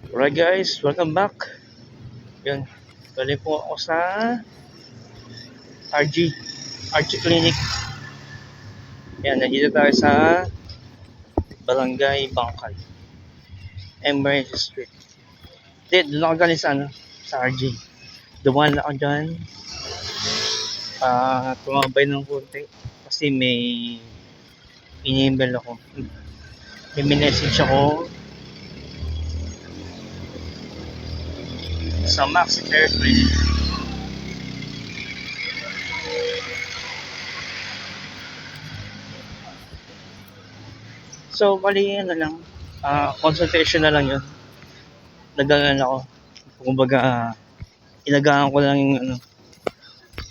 Alright guys, welcome back. Yan, bali po ako sa RG Clinic. Yan, nandito tayo sa Barangay Bangkal, Emerald Street. Doon ako galing sa sa RG. Dumaan ako dyan, tumabay ng konti kasi may in-email ako. May message ako sa Max Care Clinic. So, bali lang, consultation na lang yun. Nagalan ako. Kumbaga, inagaan ko lang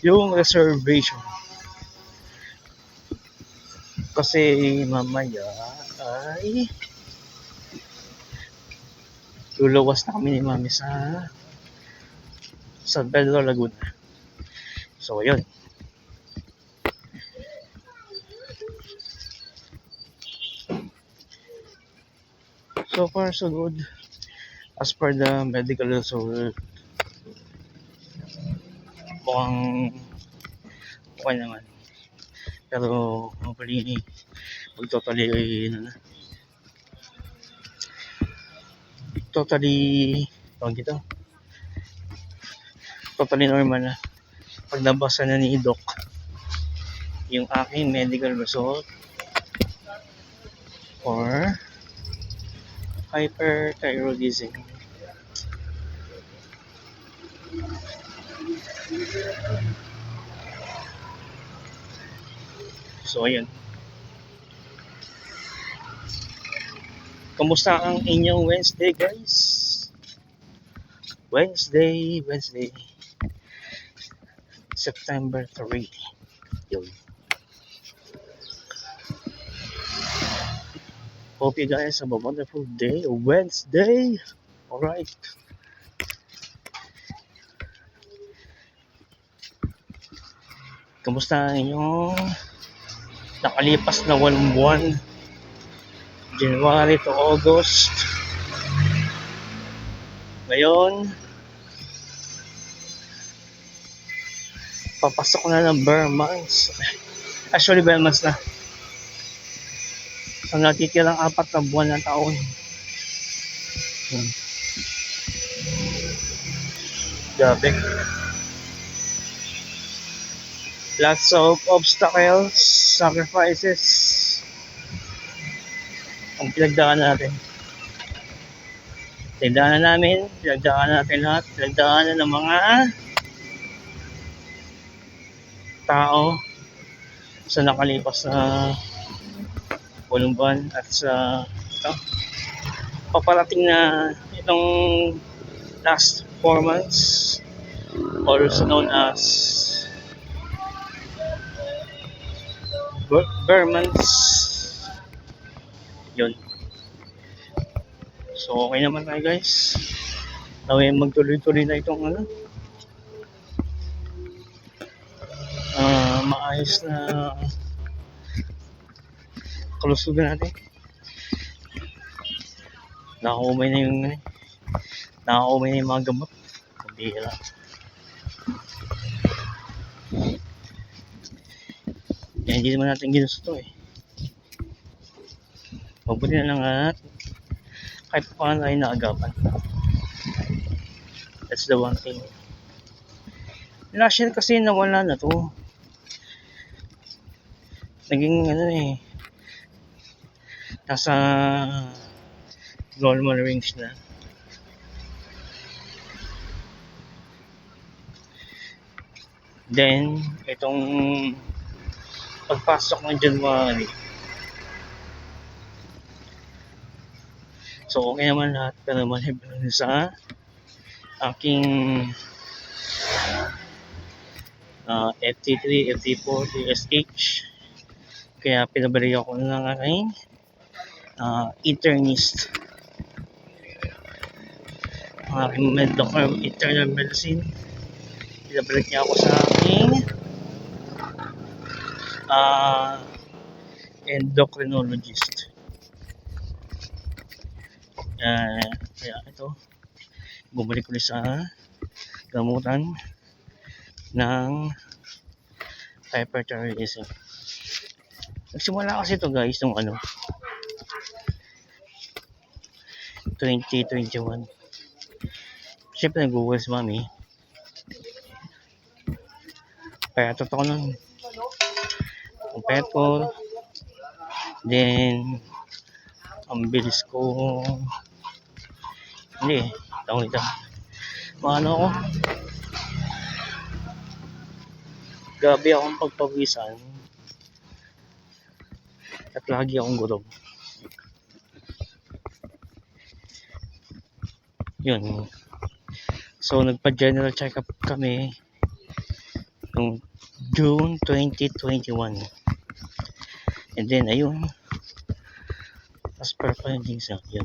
yung reservation. Kasi mamaya ay luluwas na kami ni Mami sa San Pedro, Laguna. So, yun. So far, so good. As per the medical result, mukhang okay naman. Pero, hopefully, totally normal na. Pag nabasa na ni Doc yung aking medical result for hyperthyroidism. So, ayun. Kamusta ang inyong Wednesday, guys? Wednesday, September 3. Yun. Hope you guys have a wonderful day. Wednesday. Alright. Kamusta ang inyong nakalipas na 1 buwan? January to August. Ngayon, papasok na ng bare months. Actually, bare months na. Ang natitirang 4 na buwan ng taon. Gabi. Lots of obstacles, sacrifices ang pinagdaanan natin. Pinagdaanan natin lahat. Pinagdaanan ng mga tao sa nakalipas na 8 buwan at sa paparating na itong last 4 months, also known as bare months. Yun. So okay naman tayo, guys. Naway magtuloy-tuloy na itong maayos na kalusugan natin. Nakaumay na yung mga gamot. Kabihira. Yan, hindi naman natin ginusto mabuti na lang at kahit paano ay naagapan. That's the one thing. Last year kasi nawala na to. Naging nasa normal range na. Then, itong pagpasok ng January, so okay naman lahat, pero malib sa aking FT3, FT4, TSH. Kaya pinabalik ako ng aking internist, ang aking doctor of internal medicine. Pinabalik niya ako sa aking endocrinologist. Kaya ito, bumalik ulit sa gamutan ng hyperthyroidism. Nagsimula kasi ito guys nung 2021. Siyempre nag-google si mami. Kaya totoo nun. Ang pet ko. Then, ang bilis ko. Hindi, tawag ito. Paano ako? Gabi akong pagpawisan. At lagi akong gutom. Yun. So, nagpa-general check-up kami noong June 2021. And then, ayun. As per findings, yun.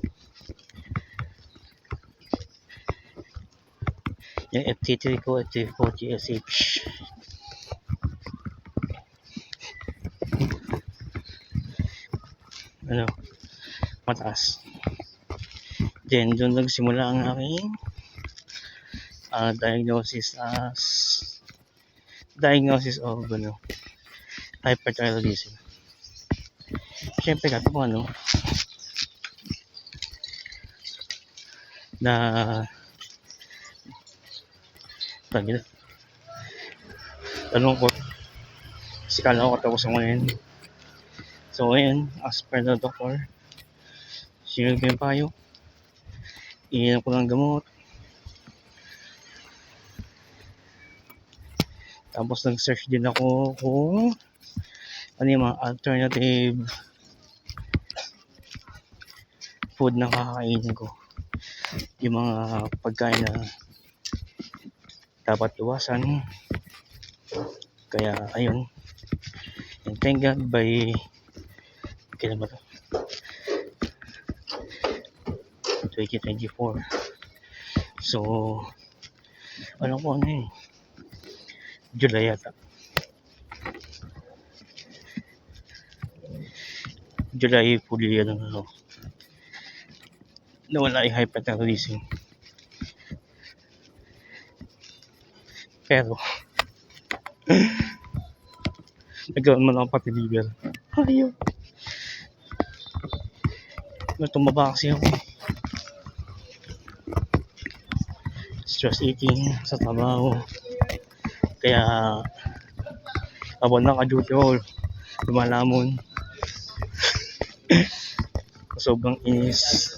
Yung FT3 ko, FT40 SH. Mataas. Then, doon nagsimula ang aking diagnosis of hyperthyroidism. Siyempre kato ko na tanong ko kasi kala ko tapos ako ngayon. So ngayon, as per the doctor, sinunod ko yung payo, ininom ko ng gamot, tapos nag-search din ako kung ano yung mga alternative food na kakainin ko, yung mga pagkain na dapat iwasan. Kaya ayun, and thank God by kailan ba to? 2024. So alam ko July yata. July fully nawala yung hyperthyroidism. Pero nagkaroon man ako pati liver. Ayaw. Tumaba kasi ako. Stress eating sa trabaho. Kaya abon na ka-duty ako, lumalamon. Sobrang inis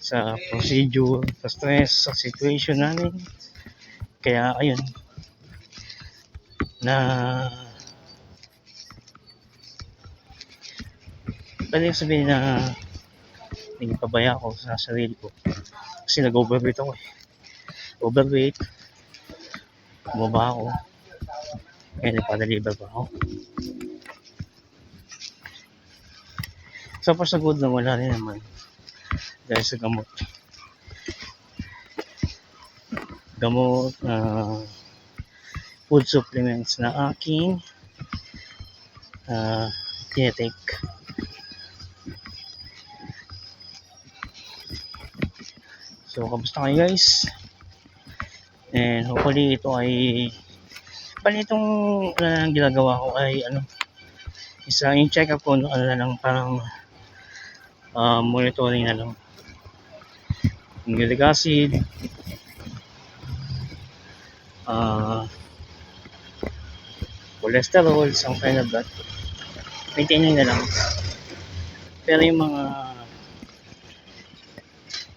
sa procedure, sa stress, sa situation namin. Kaya ayun, na pwede sabihin na naging pabaya ako sa sarili ko kasi nag-overweight ako overweight, bumaba ako, kaya nagpa-deliver pa ako. So far sa good na wala rin naman dahil sa gamot food supplements na aking tinetake. So kamusta kayo guys, and hopefully ito ay itong ginagawa ko ay isa yung check up ko lang parang monitoring na lang uric acid, cholesterol, some kind of that, maintaining na lang. Pero yung mga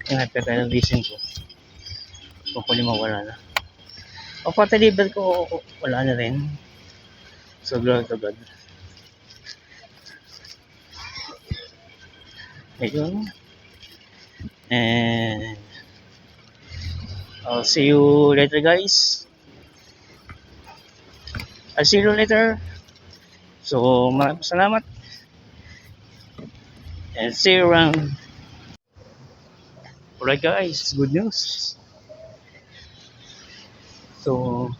yung hyperthyroidism ko hopefully mawala na. O pati liver ko wala na rin, so glory to God. Ayun, and I'll see you later guys. I'll see you later. So maraming salamat and see you around. Alright guys, good news. So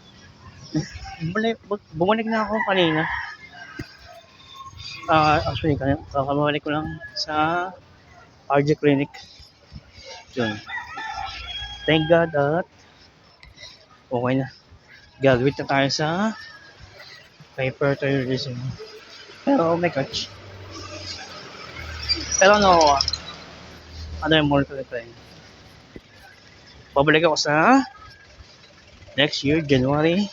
bumalik na ako kanina. Actually, kakabalik ko lang sa RG Clinic. Yun. Thank God at okay na. Graduate na tayo sa hyperthyroidism. Pero may catch. Pero ano yung more to try? Babalik ako sa next year, January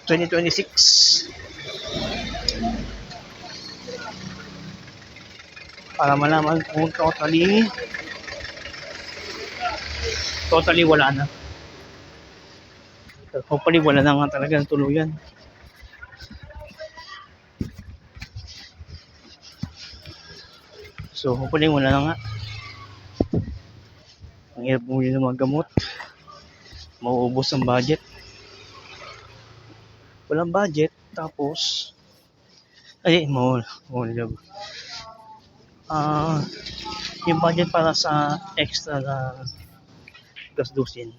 2026. Para malaman kung totally wala na. Hopefully wala na nga talaga ng tuluyan. So hopefully wala na nga. Ang hirap muli ng mga gamot. Mauubos ang budget. Walang budget. Tapos yung budget para sa extra na gastusin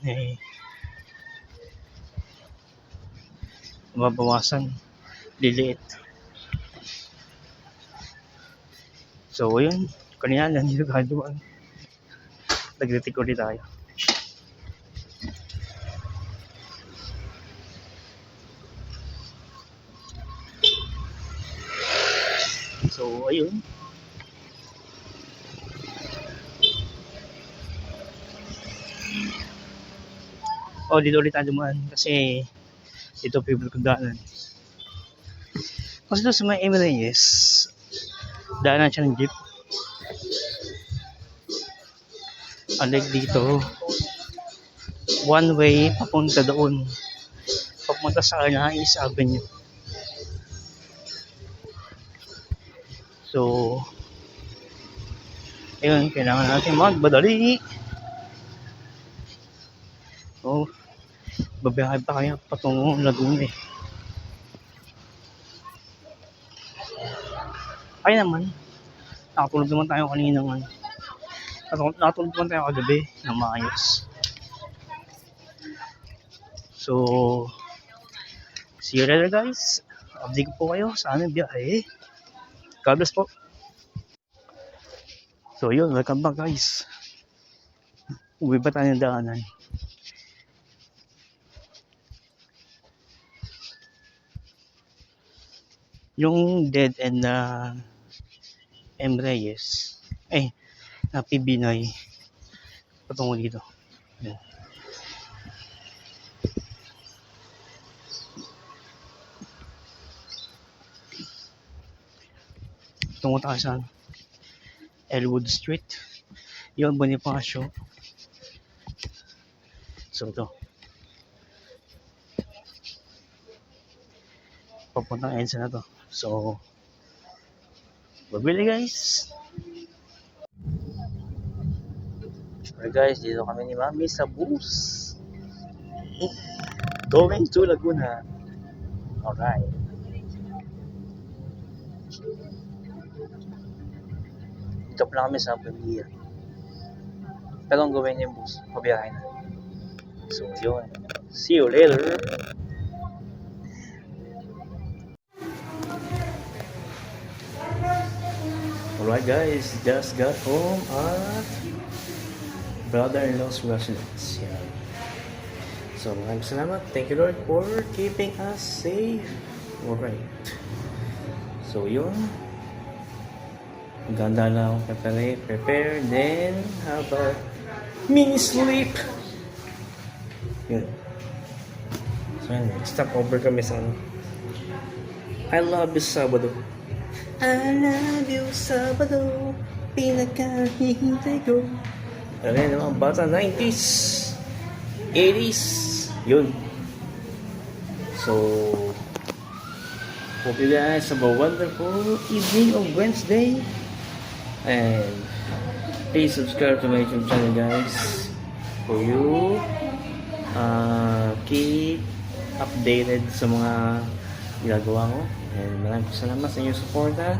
mababawasan, liliit. So yun, kanina nandito tayo, nag-retik ulit tayo. So ayun, dito ulit tayo dumaan kasi ito favorite kong daanan. Kasi doon sa may Emirates, daanan siya ng jeep. Unlike dito, one way papunta doon. Papunta sa Arnais Avenue. So, ayun, kailangan natin magbadali. So, babiyahe pa kaya patungo Laguna eh. Ay naman, nakatulog naman tayo kanina nga. Nakatulog naman tayo kagabi ng maayos. So, see you later guys. Update ko po kayo sa aming biyahe. God bless po. So yun, welcome back guys. Uwi ba tayo ng daanan? Yung dead end na M. Reyes, na PB9 patungo dito. Yan. Tungo tayo sa Elwood Street. Yun, Bonifacio. So ito, papuntang EDSA na to. So, babili guys. Alright guys, dito kami ni Mami sa bus. Going to Laguna. Alright. Dito pa lang kami sa Pamilya. Pero ang gawin yung bus, pabiyahe na. So yun. See you later. Alright guys, just got home at brother-in-law's residence. Yeah. So maraming salamat. Thank you Lord for keeping us safe. Alright. So yun. Ganda na akong prepare. Then how about mini sleep? Yun. So yun. Stop over kami sa I love you Sabado. I love you, Sabado, pinakahihintay ko. Alam niyo naman, bata 90s, 80s, yun. So, hope you guys have a wonderful evening of Wednesday. And please subscribe to my YouTube channel guys, for you keep updated sa mga ginagawa ko. And maraming salamat sa inyong suporta.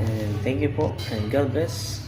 And thank you po. And God bless.